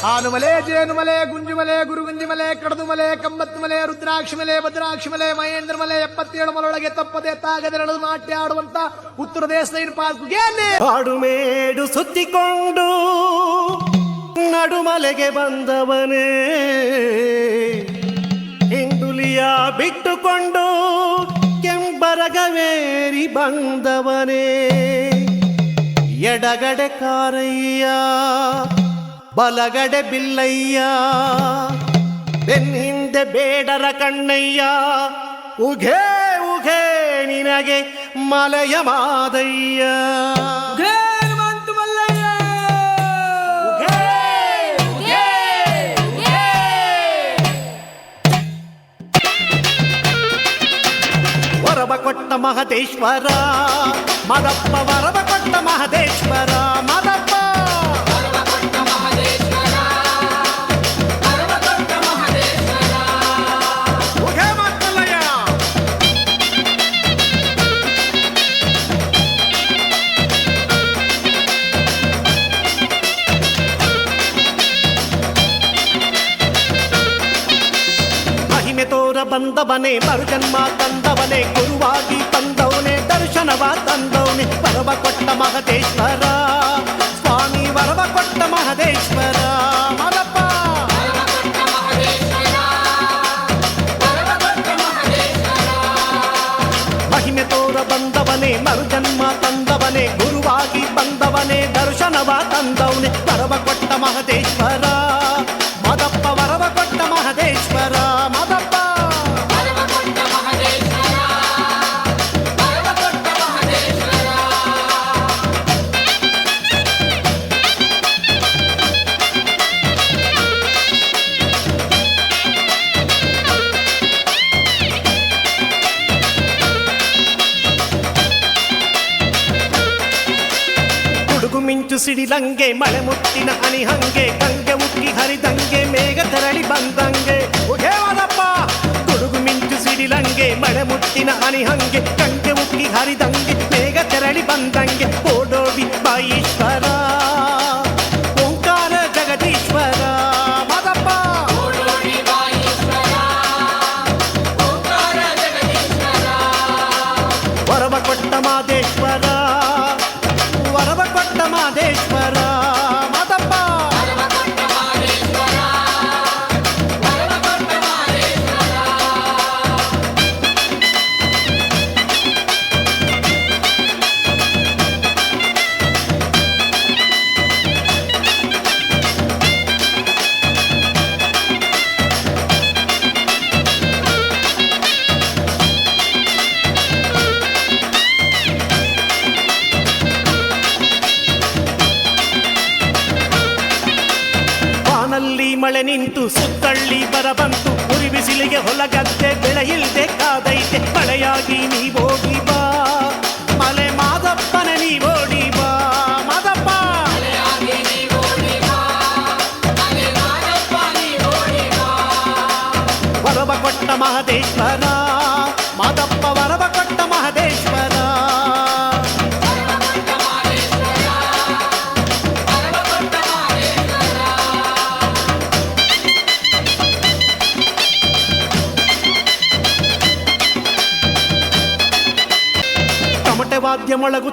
ಆನುಮಲೆ ಜೇನುಮಲೆ ಗುಂಜುಮಲೆ ಗುರುಗುಂಜಿಮಲೆ ಕಡದುಮಲೆ ಕಂಬತ್ತುಮಲೆ ರುದ್ರಾಕ್ಷಿಮಲೆ ಭದ್ರಾಕ್ಷಿಮಲೆ ಮಹೇಂದ್ರಮಲೆ 77 ಮಲೊಳಗೆ ತಪ್ಪದೆ ತಾಗದೆರಳು ನಾಟ್ಯ ಆಡುವಂತ ಉತ್ತರ ದೇಶದ ಪಾರ್ಕ್ಗೆ ಆಡುಮೇಡು ಸುತ್ತಿಕೊಂಡು ನಡುಮಲೆಗೆ ಬಂದವನೇ ಹಿಂದುಲಿಯ ಬಿಟ್ಟುಕೊಂಡು ಕೆಂಬರಗವೇರಿ ಬಂದವನೇ ಎಡಗಡೆ ಕಾರಯ್ಯ ಬಲಗಡೆ ಬಿಲ್ಲಯ್ಯ ಬೆನ್ನಿಂದೆ ಬೇಡರ ಕಣ್ಣಯ್ಯ ಉಘೇ ಉಘೇ ನಿನಗೆ ಮಲಯ ಮಾದಯ್ಯ ವರವ ಕೊಟ್ಟ ಮಹದೇಶ್ವರ ಮದಪ್ಪ ವರವ ಕೊಟ್ಟ ಮಹದೇಶ್ವರ ಮದಪ್ಪ ಬಂದವನೇ ಮರುಜನ್ಮ ತಂದವನೇ ಗುರುವಾಗಿ ತಂದವನೇ ದರ್ಶನವ ತಂದವನೇ ವರವ ಕೊಟ್ಟ ಮಹದೇಶ್ವರ ಸ್ವಾಮಿ ವರವ ಕೊಟ್ಟ ಮಹದೇಶ್ವರ ಮದಪ್ಪ ಮಹಿಮೆ ತೋರ ಬಂದವನೇ ಮರುಜನ್ಮ ತಂದವನೇ ಗುರುವಾಗಿ ಬಂದವನೇ ದರ್ಶನವ ತಂದವನೇ ವರವ ಕೊಟ್ಟ ಮಹದೇಶ್ವರ ಮದಪ್ಪ ವರವ ಕೊಟ್ಟ ಮಹದೇಶ್ವರ ಮದಪ್ಪ ಮಿಂಚು ಸಿಡಿಲಂಗೆ ಮಳೆ ಮುತ್ತಿನ ಹನಿ ಹಂಗೆ ಗಂಗೆ ಉಕ್ಕಿ ಹರಿದಂಗೆ ಮೇಘ ತೆರಳಿ ಬಂದಂಗೆ ಉಘೇವನಪ್ಪ ಗುಡುಗು ಮಿಂಚು ಸಿಡಿಲಂಗೆ ಮಳೆ ಮುತ್ತಿನ ಹನಿ ಹಂಗೆ ಗಂಗೆ ಉಕ್ಕಿ ಹರಿದಂಗೆ ಮೇಘ ತೆರಳಿ ಬಂದಂಗೆ ಓಡೋಡಿ ಬಾಯೀಶ್ವರ ಓಂಕಾರ ಜಗದೀಶ್ವರ ಮದಪ್ಪ ವರವ ಕೊಟ್ಟ ಮಾದೇಶ್ವರ ವರವ ಕೊಟ್ಟ ಮಾದೇಶ್ವರ ಮದಪ್ಪ ಮಳೆ ನಿಂತು ಸುತ್ತಳ್ಳಿ ಬರಬಂತು ಉರಿ ಬಿಸಿಲಿಗೆ ಹೊಲಗದ್ದೆ ಬೆಳೆಯಿಲ್ದೆ ಕಾದೈತೆ ಮಳೆಯಾಗಿ ನೀವೋಗಿ ಬಾ ಮಲೆ ಮಾದಪ್ಪನ ನೀವೋಡಿ ಬಾ ಮಾದಪ್ಪ ವರವ ಕೊಟ್ಟ ಮಹದೇಶ್ವರ ಮಾದಪ್ಪ ವರವ ಕೊಟ್ಟ ಮಹದೇಶ್ವರ ವಾದ್ಯ ಮೊಳಗು